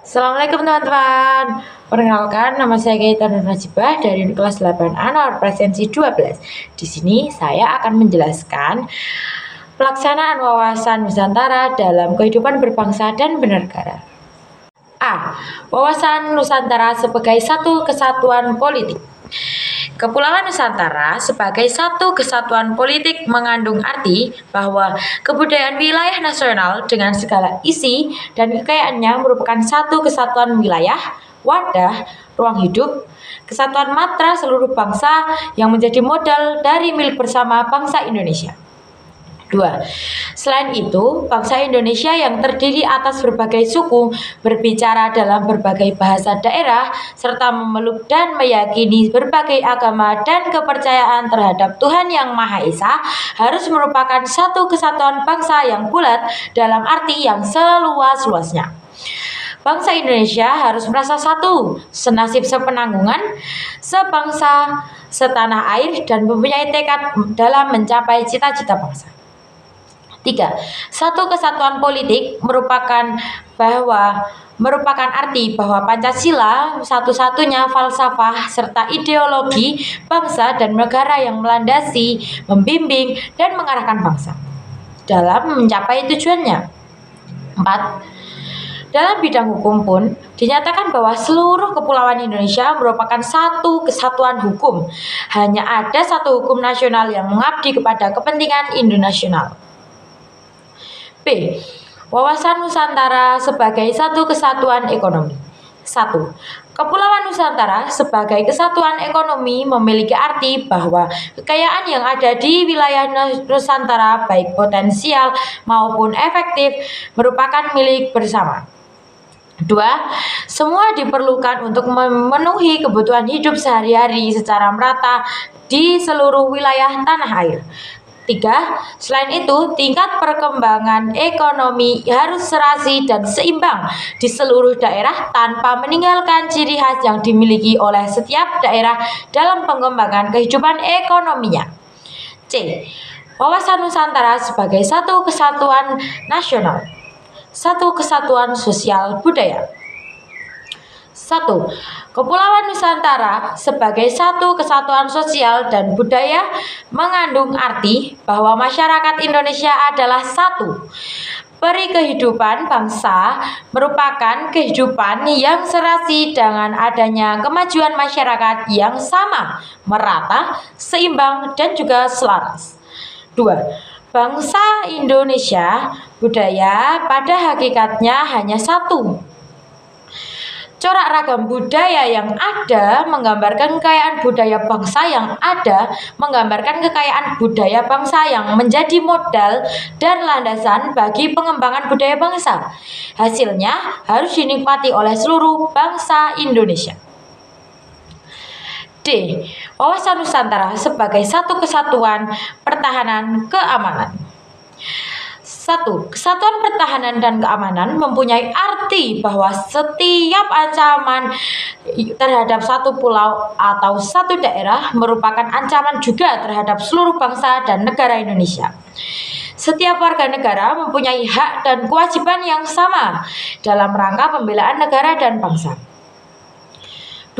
Assalamualaikum teman-teman. Perkenalkan, nama saya Gaita Nur Najibah dari kelas 8A nomor presensi 12. Di sini saya akan menjelaskan pelaksanaan wawasan Nusantara dalam kehidupan berbangsa dan bernegara. A. Wawasan Nusantara sebagai satu kesatuan politik. Kepulauan Nusantara sebagai satu kesatuan politik mengandung arti bahwa kebudayaan wilayah nasional dengan segala isi dan kekayaannya merupakan satu kesatuan wilayah, wadah, ruang hidup, kesatuan matra seluruh bangsa yang menjadi modal dari milik bersama bangsa Indonesia. 2. Selain itu, bangsa Indonesia yang terdiri atas berbagai suku, berbicara dalam berbagai bahasa daerah, serta memeluk dan meyakini berbagai agama dan kepercayaan terhadap Tuhan Yang Maha Esa, harus merupakan satu kesatuan bangsa yang bulat dalam arti yang seluas-luasnya. Bangsa Indonesia harus merasa satu, senasib sepenanggungan, sebangsa, setanah air, dan mempunyai tekad dalam mencapai cita-cita bangsa. 3. Satu kesatuan politik merupakan arti bahwa Pancasila satu-satunya falsafah serta ideologi bangsa dan negara yang melandasi, membimbing, dan mengarahkan bangsa dalam mencapai tujuannya. 4. Dalam bidang hukum pun dinyatakan bahwa seluruh kepulauan Indonesia merupakan satu kesatuan hukum. Hanya ada satu hukum nasional yang mengabdi kepada kepentingan internasional. B. Wawasan Nusantara sebagai satu kesatuan ekonomi. 1. Kepulauan Nusantara sebagai kesatuan ekonomi memiliki arti bahwa kekayaan yang ada di wilayah Nusantara baik potensial maupun efektif merupakan milik bersama. 2. Semua diperlukan untuk memenuhi kebutuhan hidup sehari-hari secara merata di seluruh wilayah tanah air. 3. Selain itu, tingkat perkembangan ekonomi harus serasi dan seimbang di seluruh daerah tanpa meninggalkan ciri khas yang dimiliki oleh setiap daerah dalam pengembangan kehidupan ekonominya. C. Wawasan Nusantara sebagai satu kesatuan nasional, satu kesatuan sosial budaya. 1. Kepulauan Nusantara sebagai satu kesatuan sosial dan budaya mengandung arti bahwa masyarakat Indonesia adalah satu. Peri kehidupan bangsa merupakan kehidupan yang serasi dengan adanya kemajuan masyarakat yang sama, merata, seimbang, dan juga selaras. 2. Bangsa Indonesia, budaya pada hakikatnya hanya satu. Corak ragam budaya yang ada menggambarkan kekayaan budaya bangsa yang ada, menggambarkan kekayaan budaya bangsa yang menjadi modal dan landasan bagi pengembangan budaya bangsa. Hasilnya harus dinikmati oleh seluruh bangsa Indonesia. D. Wawasan Nusantara sebagai satu kesatuan pertahanan keamanan. 1. Kesatuan pertahanan dan keamanan mempunyai arti bahwa setiap ancaman terhadap satu pulau atau satu daerah merupakan ancaman juga terhadap seluruh bangsa dan negara Indonesia. Setiap warga negara mempunyai hak dan kewajiban yang sama dalam rangka pembelaan negara dan bangsa.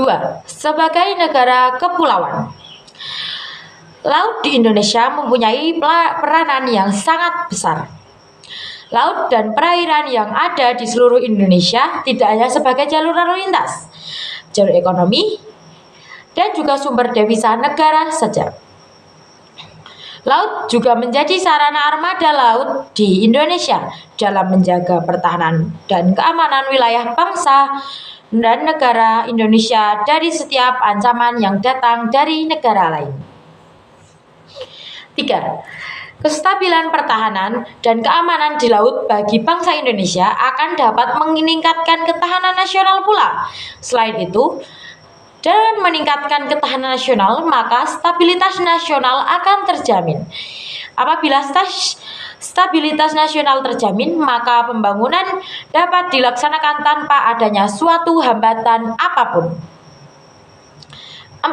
2. Sebagai negara kepulauan, laut di Indonesia mempunyai peranan yang sangat besar. Laut dan perairan yang ada di seluruh Indonesia tidak hanya sebagai jalur lalu lintas, jalur ekonomi, dan juga sumber devisa negara saja. Laut juga menjadi sarana armada laut di Indonesia dalam menjaga pertahanan dan keamanan wilayah bangsa dan negara Indonesia dari setiap ancaman yang datang dari negara lain. 3. Kestabilan pertahanan dan keamanan di laut bagi bangsa Indonesia akan dapat meningkatkan ketahanan nasional pula. Selain itu, dengan meningkatkan ketahanan nasional, maka stabilitas nasional akan terjamin. Apabila stabilitas nasional terjamin, maka pembangunan dapat dilaksanakan tanpa adanya suatu hambatan apapun. 4.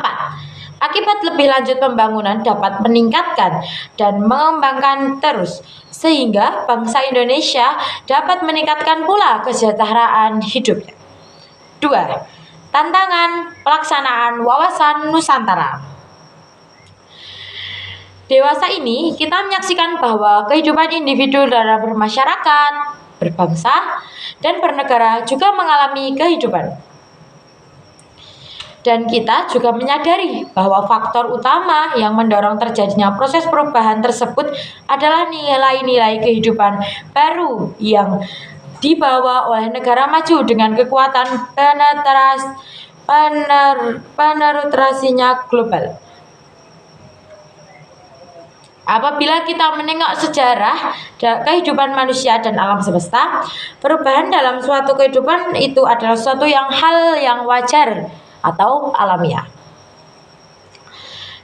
Akibat lebih lanjut pembangunan dapat meningkatkan dan mengembangkan terus, sehingga bangsa Indonesia dapat meningkatkan pula kesejahteraan hidupnya. 2. Tantangan pelaksanaan wawasan Nusantara. Dewasa ini kita menyaksikan bahwa kehidupan individu dalam bermasyarakat, berbangsa, dan bernegara juga mengalami kehidupan. Dan kita juga menyadari bahwa faktor utama yang mendorong terjadinya proses perubahan tersebut adalah nilai-nilai kehidupan baru yang dibawa oleh negara maju dengan kekuatan penetrasinya global. Apabila kita menengok sejarah kehidupan manusia dan alam semesta, perubahan dalam suatu kehidupan itu adalah suatu hal yang wajar atau alamiah.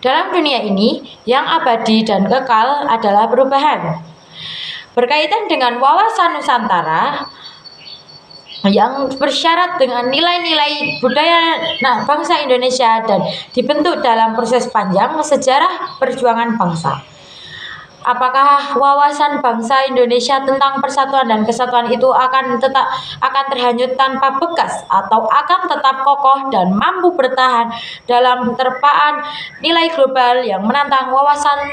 Dalam dunia ini, yang abadi dan kekal adalah perubahan. Berkaitan dengan wawasan Nusantara yang bersyarat dengan nilai-nilai budaya bangsa Indonesia dan dibentuk dalam proses panjang sejarah perjuangan bangsa. Apakah wawasan bangsa Indonesia tentang persatuan dan kesatuan itu akan terhanyut tanpa bekas atau akan tetap kokoh dan mampu bertahan dalam terpaan nilai global yang menantang wawasan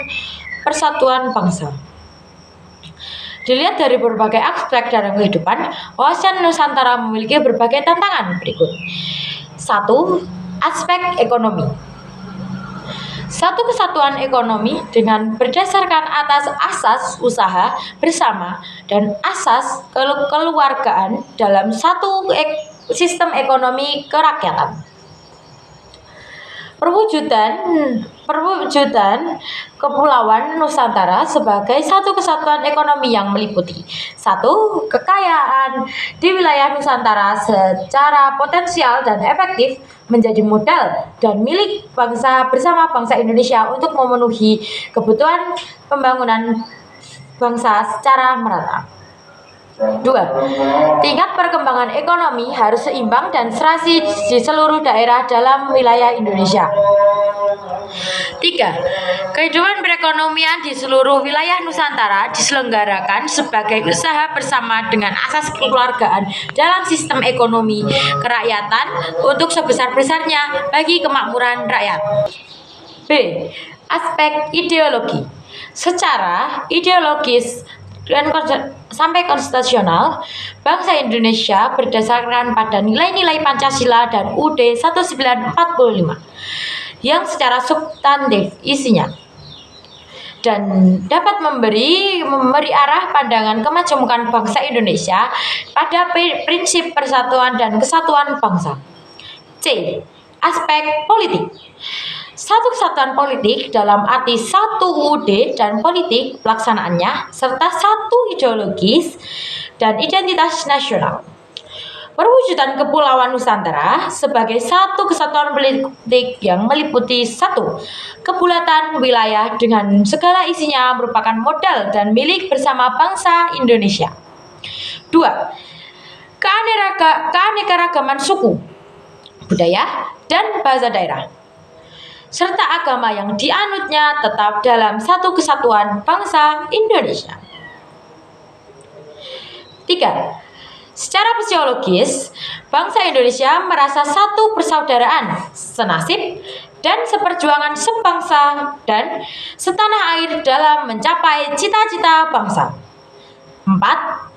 persatuan bangsa? Dilihat dari berbagai aspek dalam kehidupan, wawasan Nusantara memiliki berbagai tantangan berikut. 1. Aspek ekonomi. Satu kesatuan ekonomi dengan berdasarkan atas asas usaha bersama dan asas kekeluargaan dalam satu sistem ekonomi kerakyatan. Perwujudan Kepulauan Nusantara sebagai satu kesatuan ekonomi yang meliputi 1. Kekayaan di wilayah Nusantara secara potensial dan efektif menjadi modal dan milik bangsa bersama bangsa Indonesia untuk memenuhi kebutuhan pembangunan bangsa secara merata. 2. Tingkat perkembangan ekonomi harus seimbang dan serasi di seluruh daerah dalam wilayah Indonesia. 3. Kehidupan perekonomian di seluruh wilayah Nusantara diselenggarakan sebagai usaha bersama dengan asas kekeluargaan dalam sistem ekonomi kerakyatan untuk sebesar-besarnya bagi kemakmuran rakyat. B. Aspek ideologi. Secara ideologis dan sampai konstitusional, bangsa Indonesia berdasarkan pada nilai-nilai Pancasila dan UUD 1945 yang secara substantif isinya dan dapat memberi arah pandangan kemajemukan bangsa Indonesia pada prinsip persatuan dan kesatuan bangsa. C. Aspek politik. Satu kesatuan politik dalam arti satu UUD dan politik pelaksanaannya serta satu ideologis dan identitas nasional. Perwujudan Kepulauan Nusantara sebagai satu kesatuan politik yang meliputi 1. Kebulatan wilayah dengan segala isinya merupakan modal dan milik bersama bangsa Indonesia. 2. Keanekaragaman suku, budaya, dan bahasa daerah serta agama yang dianutnya tetap dalam satu kesatuan bangsa Indonesia. 3. Secara fisiologis, bangsa Indonesia merasa satu persaudaraan, senasib, dan seperjuangan sebangsa dan setanah air dalam mencapai cita-cita bangsa. 4.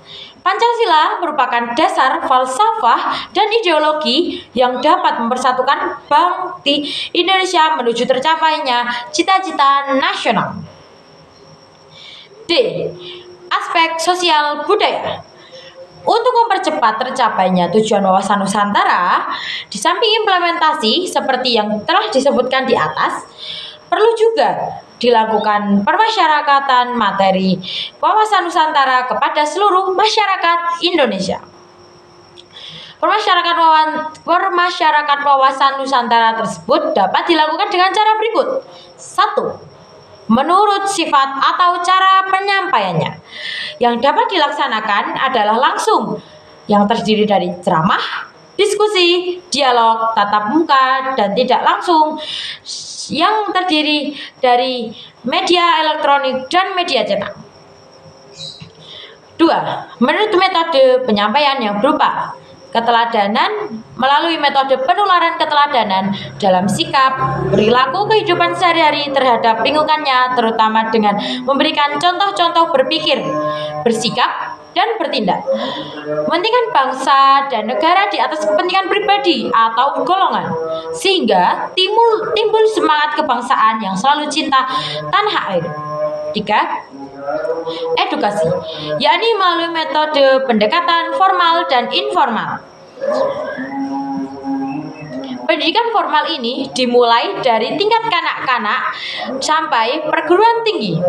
Pancasila merupakan dasar falsafah dan ideologi yang dapat mempersatukan bangsa Indonesia menuju tercapainya cita-cita nasional. D. Aspek sosial budaya. Untuk mempercepat tercapainya tujuan wawasan Nusantara, di samping implementasi seperti yang telah disebutkan di atas, perlu juga dilakukan permasyarakatan materi wawasan Nusantara kepada seluruh masyarakat Indonesia. Permasyarakatan wawasan Nusantara tersebut dapat dilakukan dengan cara berikut. 1. Menurut sifat atau cara penyampaiannya, yang dapat dilaksanakan adalah langsung, yang terdiri dari ceramah, diskusi, dialog, tatap muka, dan tidak langsung, yang terdiri dari media elektronik dan media cetak. 2. Menurut metode penyampaian yang berupa keteladanan melalui metode penularan keteladanan dalam sikap, perilaku kehidupan sehari-hari terhadap lingkungannya, terutama dengan memberikan contoh-contoh berpikir, bersikap, dan bertindak. Mementingkan bangsa dan negara di atas kepentingan pribadi atau golongan, sehingga timbul semangat kebangsaan yang selalu cinta tanah air. 3. Edukasi, yakni melalui metode pendekatan formal dan informal. Pendidikan formal ini dimulai dari tingkat kanak-kanak sampai perguruan tinggi.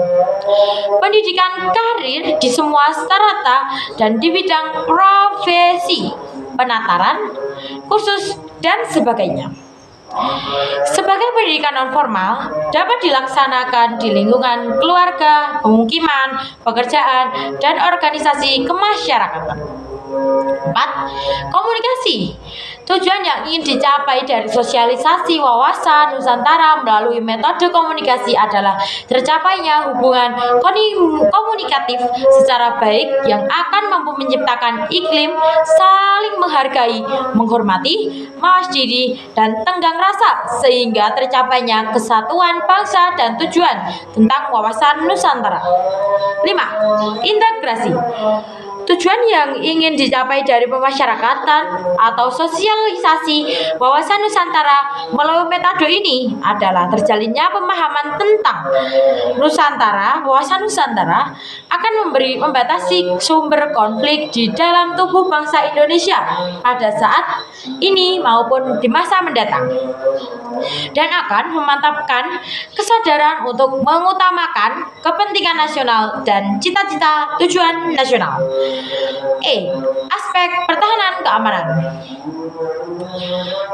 Pendidikan karir di semua strata dan di bidang profesi, penataran, kursus, dan sebagainya. Sebagai pendidikan non formal dapat dilaksanakan di lingkungan keluarga, pemukiman, pekerjaan, dan organisasi kemasyarakatan. 4. Komunikasi. Tujuan yang ingin dicapai dari sosialisasi wawasan Nusantara melalui metode komunikasi adalah tercapainya hubungan komunikatif secara baik yang akan mampu menciptakan iklim saling menghargai, menghormati, mawas diri, dan tenggang rasa sehingga tercapainya kesatuan bangsa dan tujuan tentang wawasan Nusantara. 5. Integrasi. Tujuan yang ingin dicapai dari pemasyarakatan atau sosialisasi wawasan Nusantara melalui metode ini adalah terjalinnya pemahaman tentang Nusantara. Wawasan Nusantara akan membatasi sumber konflik di dalam tubuh bangsa Indonesia pada saat ini maupun di masa mendatang, dan akan memantapkan kesadaran untuk mengutamakan kepentingan nasional dan cita-cita tujuan nasional. Aspek pertahanan keamanan.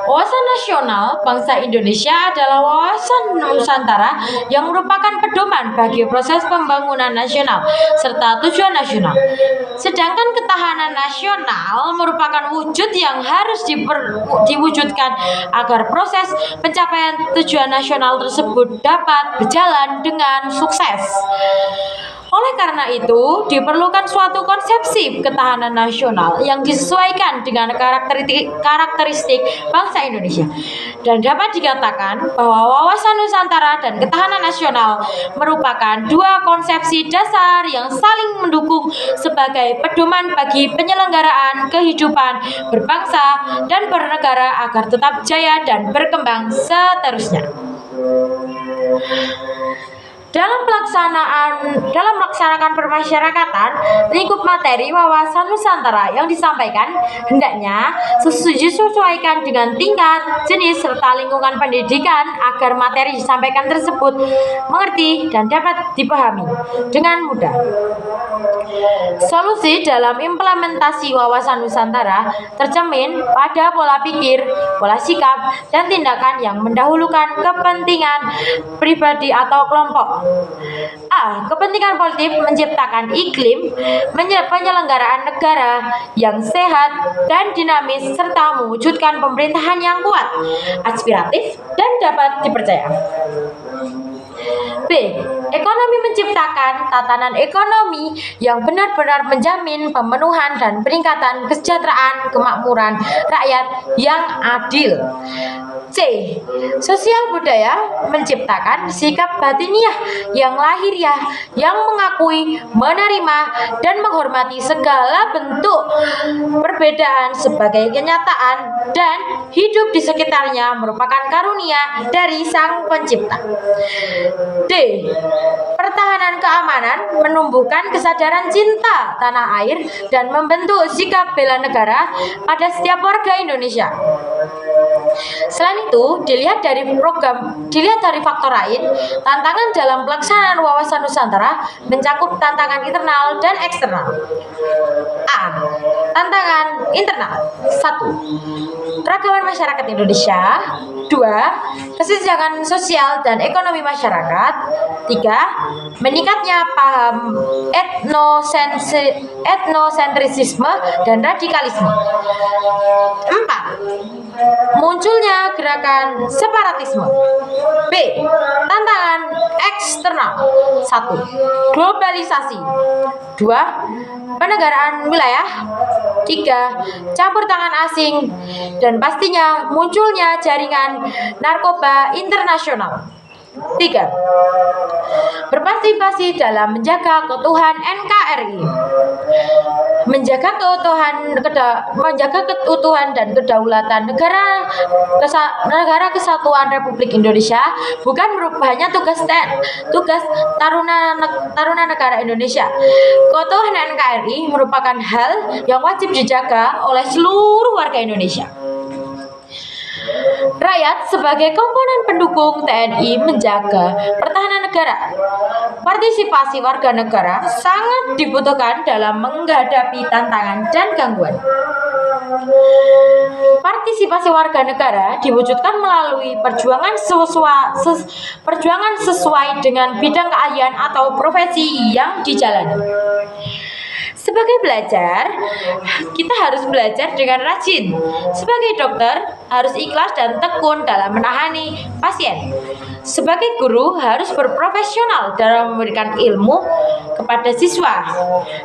Wawasan nasional bangsa Indonesia adalah wawasan Nusantara yang merupakan pedoman bagi proses pembangunan nasional serta tujuan nasional. Sedangkan ketahanan nasional merupakan wujud yang harus diwujudkan agar proses pencapaian tujuan nasional tersebut dapat berjalan dengan sukses. Oleh karena itu, diperlukan suatu konsepsi ketahanan nasional yang disesuaikan dengan karakteristik bangsa Indonesia. Dan dapat dikatakan bahwa wawasan Nusantara dan ketahanan nasional merupakan dua konsepsi dasar yang saling mendukung sebagai pedoman bagi penyelenggaraan kehidupan berbangsa dan bernegara agar tetap jaya dan berkembang seterusnya. Dalam melaksanakan permasyarakatan, lingkup materi wawasan Nusantara yang disampaikan hendaknya disesuaikan dengan tingkat, jenis, serta lingkungan pendidikan agar materi disampaikan tersebut mengerti dan dapat dipahami dengan mudah. Solusi dalam implementasi wawasan Nusantara tercermin pada pola pikir, pola sikap, dan tindakan yang mendahulukan kepentingan pribadi atau kelompok. Kepentingan politik menciptakan iklim penyelenggaraan negara yang sehat dan dinamis serta mewujudkan pemerintahan yang kuat, aspiratif, dan dapat dipercaya. B. Ekonomi menciptakan tatanan ekonomi yang benar-benar menjamin pemenuhan dan peningkatan kesejahteraan kemakmuran rakyat yang adil. C. Sosial budaya menciptakan sikap batiniah yang lahiriah yang mengakui, menerima, dan menghormati segala bentuk perbedaan sebagai kenyataan dan hidup di sekitarnya merupakan karunia dari Sang Pencipta. D. Pertahanan keamanan menumbuhkan kesadaran cinta tanah air dan membentuk sikap bela negara pada setiap warga Indonesia. Selain itu, dilihat dari faktor lain, tantangan dalam pelaksanaan wawasan Nusantara mencakup tantangan internal dan eksternal. Tantangan internal. 1. Keragaman masyarakat Indonesia. 2. Kesenjangan sosial dan ekonomi masyarakat. 3. Meningkatnya paham etnosentrisme dan radikalisme. 4. munculnya gerakan separatisme. B. Tantangan eksternal. 1. Globalisasi. 2. Penegaraan wilayah. 3. Campur tangan asing. Dan pastinya munculnya jaringan narkoba internasional. 3. Berpartisipasi dalam menjaga keutuhan NKRI. Menjaga keutuhan dan kedaulatan negara Kesatuan Republik Indonesia bukan hanya tugas Taruna Negara Indonesia. Keutuhan NKRI merupakan hal yang wajib dijaga oleh seluruh warga Indonesia. Rakyat sebagai komponen pendukung TNI menjaga pertahanan negara. Partisipasi warga negara sangat dibutuhkan dalam menghadapi tantangan dan gangguan. Partisipasi warga negara diwujudkan melalui perjuangan sesuai dengan bidang keahlian atau profesi yang dijalani. Sebagai belajar, kita harus belajar dengan rajin. Sebagai dokter, harus ikhlas dan tekun dalam menangani pasien. Sebagai guru, harus berprofesional dalam memberikan ilmu kepada siswa.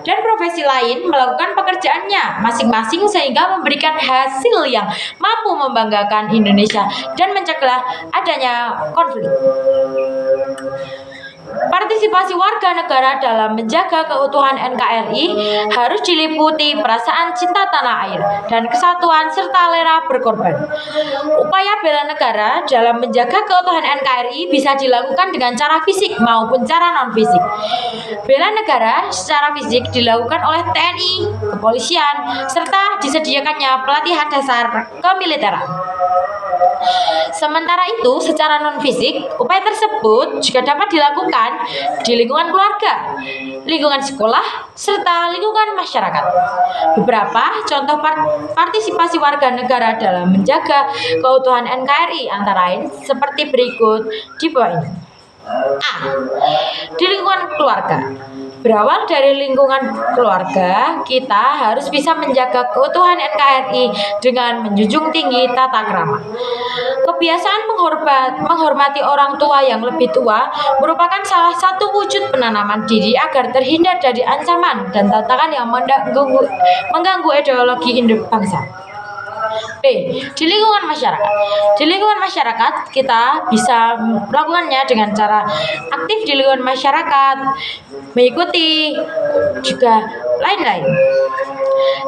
Dan profesi lain melakukan pekerjaannya masing-masing sehingga memberikan hasil yang mampu membanggakan Indonesia dan mencegah adanya konflik. Partisipasi warga negara dalam menjaga keutuhan NKRI harus diliputi perasaan cinta tanah air dan kesatuan serta rela berkorban. Upaya bela negara dalam menjaga keutuhan NKRI bisa dilakukan dengan cara fisik maupun cara non-fisik. Bela negara secara fisik dilakukan oleh TNI, kepolisian, serta disediakannya pelatihan dasar kemiliteran. Sementara itu, secara non-fisik, upaya tersebut juga dapat dilakukan di lingkungan keluarga, lingkungan sekolah, serta lingkungan masyarakat. Beberapa contoh partisipasi warga negara dalam menjaga keutuhan NKRI antara lain seperti berikut di bawah ini. A. Di lingkungan keluarga. Berawal dari lingkungan keluarga, kita harus bisa menjaga keutuhan NKRI dengan menjunjung tinggi tata krama. Kebiasaan menghormati orang tua yang lebih tua merupakan salah satu wujud penanaman diri agar terhindar dari ancaman dan tantangan yang mengganggu ideologi induk bangsa. B. Di lingkungan masyarakat. Di lingkungan masyarakat kita bisa melakukannya dengan cara aktif di lingkungan masyarakat, mengikuti juga lain-lain.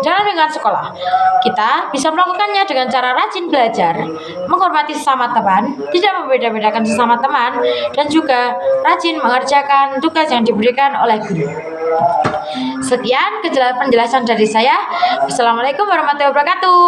Dalam lingkungan sekolah, kita bisa melakukannya dengan cara rajin belajar, menghormati sesama teman, tidak membeda-bedakan sesama teman, dan juga rajin mengerjakan tugas yang diberikan oleh guru. Sekian penjelasan dari saya. Assalamualaikum warahmatullahi wabarakatuh.